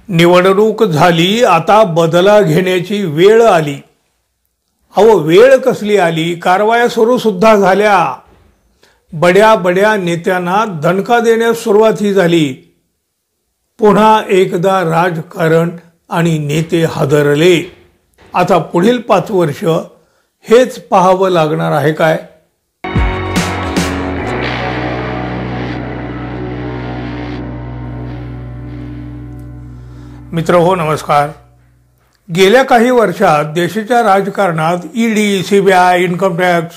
निवडणूक झाली, आता बदला घेण्याची वेळ आली. अहो, वेळ कसली आली? कारवाया सुरू सुद्धा झाल्या. बड्या बड्या नेत्यांना दणका देण्यास सुरुवात ही झाली. पुन्हा एकदा राजकारण आणि नेते हादरले. आता पुढील 5 वर्ष हेच पाहावं लागणार आहे काय? मित्रहो, नमस्कार. गेल्या काही वर्षात देशाच्या राजकारणात ईडी, सीबीआय, इन्कम टॅक्स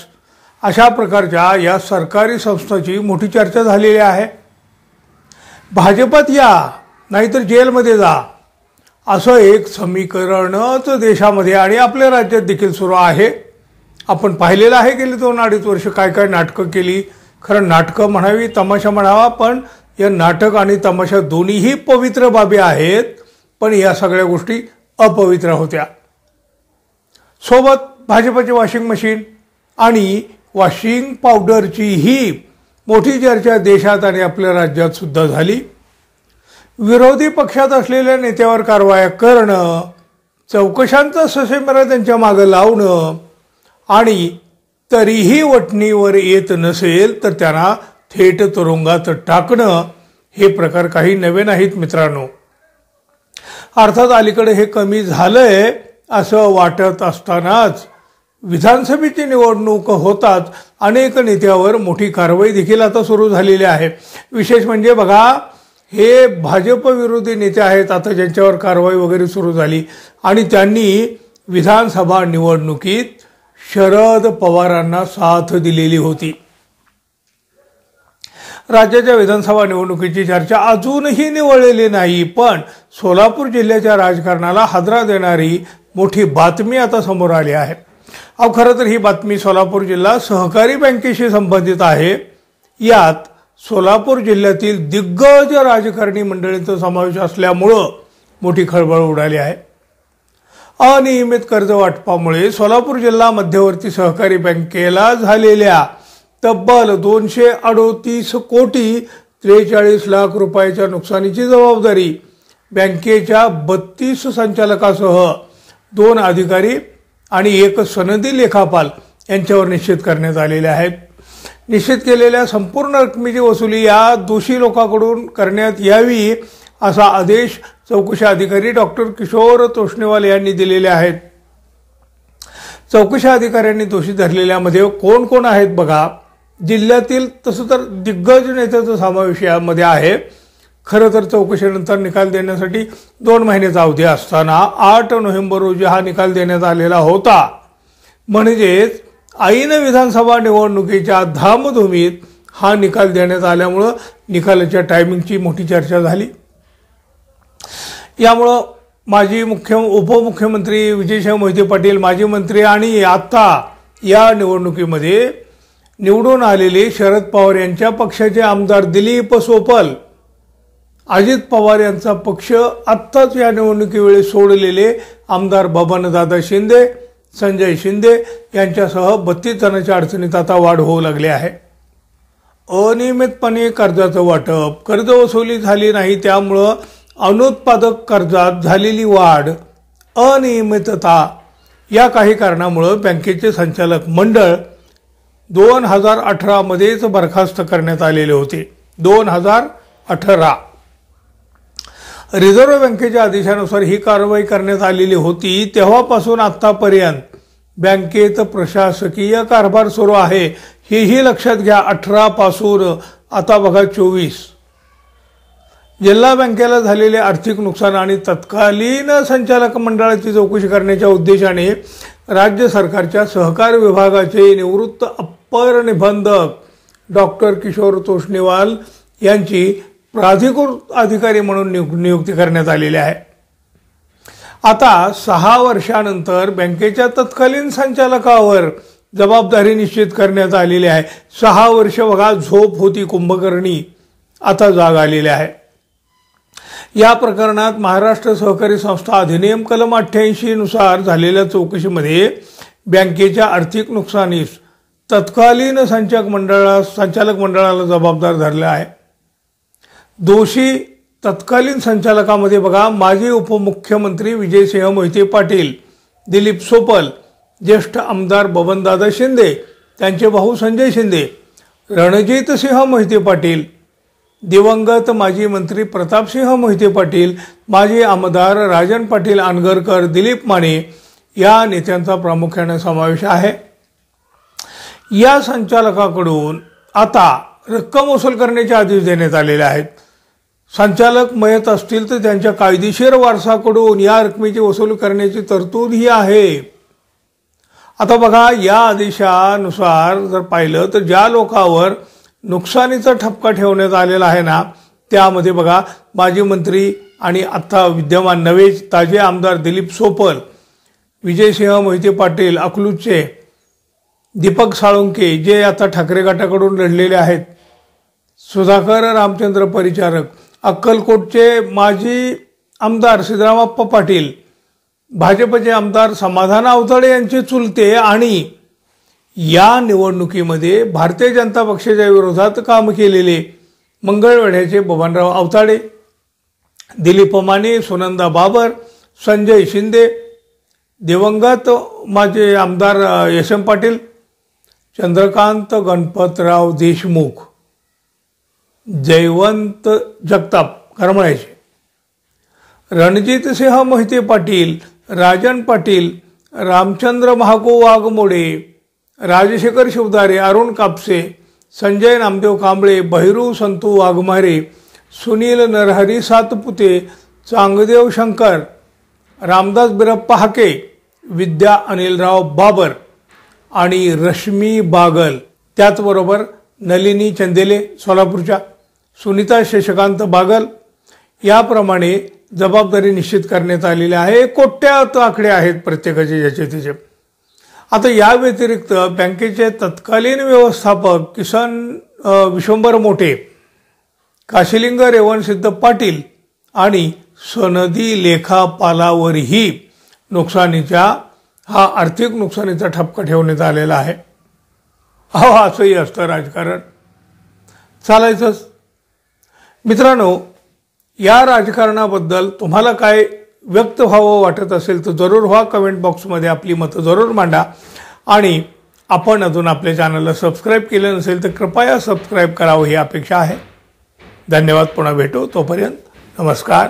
अशा प्रकारच्या या सरकारी संस्थांची मोठी चर्चा झालेली आहे. भाजपात या नाहीतर जेलमध्ये जा असं एक समीकरणच देशामध्ये आणि आपल्या राज्यात देखील सुरू आहे. आपण पाहिलेलं आहे गेली 2-2.5 वर्ष काय काय नाटकं केली. खरं नाटकं म्हणावी, तमाशा म्हणावा, पण या नाटक आणि तमाशा दोन्हीही पवित्र बाबी आहेत. पण या सगळ्या गोष्टी अपवित्र होत्या. सोबत भाजपाचे वॉशिंग मशीन आणि वॉशिंग पावडरची ही मोठी चर्चा देशात आणि आपल्या राज्यात सुद्धा झाली. विरोधी पक्षात असलेल्या नेत्यावर कारवाया करणं, चौकशांचा ससेमिरा त्यांच्या मागे लावणं आणि तरीही वटणीवर येत नसेल तर त्यांना थेट तुरुंगात टाकणं, हे प्रकार काही नवे नाहीत मित्रांनो. अर्थात अलीकडे हे कमी झालंय असं वाटत असतानाच विधानसभेची निवडणूक होतात अनेक नेत्यावर मोठी कारवाई देखील आता सुरू झालेली आहे. विशेष म्हणजे बघा, हे भाजप विरोधी नेते आहेत आता ज्यांच्यावर कारवाई वगैरे सुरू झाली आणि त्यांनी विधानसभा निवडणुकीत शरद पवारांना साथ दिलेली होती. राज्याच्या विधानसभा निवडणुकीची चर्चा अजूनही निवळलेली नाही, पण सोलापूर जिल्ह्याच्या राजकारणाला हादरा देणारी मोठी बातमी आता समोर आली आहे. अहो, खरं तर ही बातमी सोलापूर जिल्हा सहकारी बँकेशी संबंधित आहे. यात सोलापूर जिल्ह्यातील दिग्गज राजकारणी मंडळींचा समावेश असल्यामुळं मोठी खळबळ उडाली आहे. अनियमित कर्ज वाटपामुळे सोलापूर जिल्हा मध्यवर्ती सहकारी बँकेला झालेल्या तब्बल 238 कोटी 43 लाख रुपयाच्या नुकसानीची जबाबदारी बँकेच्या 32 संचालकासह 2 अधिकारी आणि 1 सनदी लेखापाल यांच्यावर निश्चित करण्यात आलेले आहेत. निश्चित केलेल्या संपूर्ण रकमेची वसुली या दोषी लोकांकडून करण्यात यावी असा आदेश चौकशी अधिकारी डॉक्टर किशोर तोष्णीवाल यांनी दिलेले आहेत. चौकशी अधिकाऱ्यांनी दोषी धरलेल्यामध्ये कोण कोण आहेत बघा. जिल्ह्यातील तसं तर दिग्गज नेत्याचा समावेश यामध्ये आहे. खरं तर चौकशीनंतर निकाल देण्यासाठी 2 महिन्याचा अवधी असताना 8 नोव्हेंबर रोजी हा निकाल देण्यात आलेला होता. म्हणजेच ऐन विधानसभा निवडणुकीच्या धामधुमीत हा निकाल देण्यात आल्यामुळं निकालाच्या टायमिंगची मोठी चर्चा झाली. यामुळं माजी उपमुख्यमंत्री विजयशाह मोहिते पाटील, माजी मंत्री आणि आता या निवडणुकीमध्ये निवडून आलेले शरद पवार यांच्या पक्षाचे आमदार दिलीप सोपल, अजित पवार यांचा पक्ष आत्ताच या निवडणुकीवेळी सोडलेले आमदार बबनदादा शिंदे, संजय शिंदे यांच्यासह 32 जणांच्या अडचणीत आता वाढ होऊ लागली आहे. अनियमितपणे कर्जाचं वाटप, कर्ज वसुली झाली नाही त्यामुळं अनुत्पादक कर्जात झालेली वाढ, अनियमितता या काही कारणामुळं बँकेचे संचालक मंडळ 2018 मध्येच बरखास्त करण्यात आलेले होते. 2018 रिझर्व्ह बँकेच्या आदेशानुसार ही कारवाई करण्यात आलेली होती. तेव्हापासून आतापर्यंत बँकेत प्रशासकीय कारभार सुरू आहे, हेही लक्षात घ्या. 18 पासून आता बघा 24. जिल्हा बँकेला झालेले आर्थिक नुकसान आणि तत्कालीन संचालक मंडळाची चौकशी करण्याच्या उद्देशाने राज्य सरकारच्या सहकार विभागाचे निवृत्त अप्पर निबंधक डॉक्टर किशोर तोष्णीवाल यांची प्राधिकृत अधिकारी म्हणून नियुक्ती करण्यात आलेली आहे. आता 6 वर्षानंतर बँकेच्या तत्कालीन संचालकावर जबाबदारी निश्चित करण्यात आलेली आहे. 6 वर्ष बघा, झोप होती कुंभकर्णी, आता जाग आलेली आहे. या प्रकरणात महाराष्ट्र सहकारी संस्था अधिनियम कलम 88 नुसार झालेल्या चौकशीमध्ये बँकेच्या आर्थिक नुकसानीस तत्कालीन संचालक मंडळाला जबाबदार धरले आहे. दोषी तत्कालीन संचालकामध्ये बघा, माजी उपमुख्यमंत्री विजयसिंह मोहिते पाटील, दिलीप सोपल, ज्येष्ठ आमदार बबनदादा शिंदे, त्यांचे भाऊ संजय शिंदे, रणजितसिंह मोहिते पाटील, दिवंगत माजी मंत्री प्रतापसिंह मोहिते पाटील, माजी आमदार राजन पाटील अनगरकर, दिलीप माने या नेत्यांचा प्रामुख्याने समावेश आहे। या संचालकाकडून आता रक्कम वसूल करण्याचे आदेश देण्यात आलेले आहेत। संचालक मयत असतील तर त्यांच्या कायदेशीर वारसाकडून या रकमेची वसूल करण्याची तरतूद ही आहे। आता बघा, या आदेशानुसार जर पाहिलं तर ज्या लोकांवर नुकसानीचा ठपका ठेवण्यात आलेला आहे ना, त्यामध्ये बघा, माजी मंत्री आणि आता विद्यमान नवे ताजे आमदार दिलीप सोपल, विजयसिंह मोहिते पाटील अकलूजचे, दीपक साळुंके जे आता ठाकरे गटाकडून लढलेले आहेत, सुधाकर रामचंद्र परिचारक, अक्कलकोटचे माजी आमदार सिद्धरामप्पा पाटील, भाजपचे आमदार समाधान आवताडे यांचे चुलते आणि या निवडणुकीमध्ये भारतीय जनता पक्षाच्या विरोधात काम केलेले मंगळवेढ्याचे बबनराव आवताडे, दिलीप माने, सुनंदा बाबर, संजय शिंदे, दिवंगत माजी आमदार यशवंत पाटील, चंद्रकांत गणपतराव देशमुख, जयवंत जगताप करमळ्याचे, रणजितसिंह मोहिते पाटील, राजन पाटील, रामचंद्र महाको वाघमोडे, राजशेखर शिवदारे, अरुण कापसे, संजय नामदेव कांबळे, बहिरू संतू वाघमारे, सुनील नरहरी सातपुते, चांगदेव शंकर, रामदास बिरप्पा हाके, विद्या अनिलराव बाबर आणि रश्मी बागल, त्याचबरोबर नलिनी चंदेले सोलापूरच्या, सुनीता शशिकांत बागल, याप्रमाणे जबाबदारी निश्चित करण्यात आलेली आहे। कोट्यात आकडे आहेत प्रत्येकाचे ज्याचे त्याचे। आता या व्यतिरिक्त बँकेचे तत्कालीन व्यवस्थापक किसन विश्वंभर मोठे, काशीलिंग रेवणसिद्ध पाटील आणि सनदी लेखापालावरही आर्थिक नुकसानीचा ठपका ठेवण्यात आलेला आहे। असंही असतं राजकारण, चालायचंच। मित्रांनो, या राजकारणाबद्दल तुम्हाला काय व्यक्त व्हावं वाटत असेल तर जरूर व्हा, कमेंट बॉक्समध्ये आपली मतं जरूर मांडा आणि आपण अजून आपल्या चॅनलला सबस्क्राईब केलं नसेल तर कृपया सबस्क्राईब करावं ही अपेक्षा आहे। धन्यवाद, पुन्हा भेटू, तोपर्यंत नमस्कार।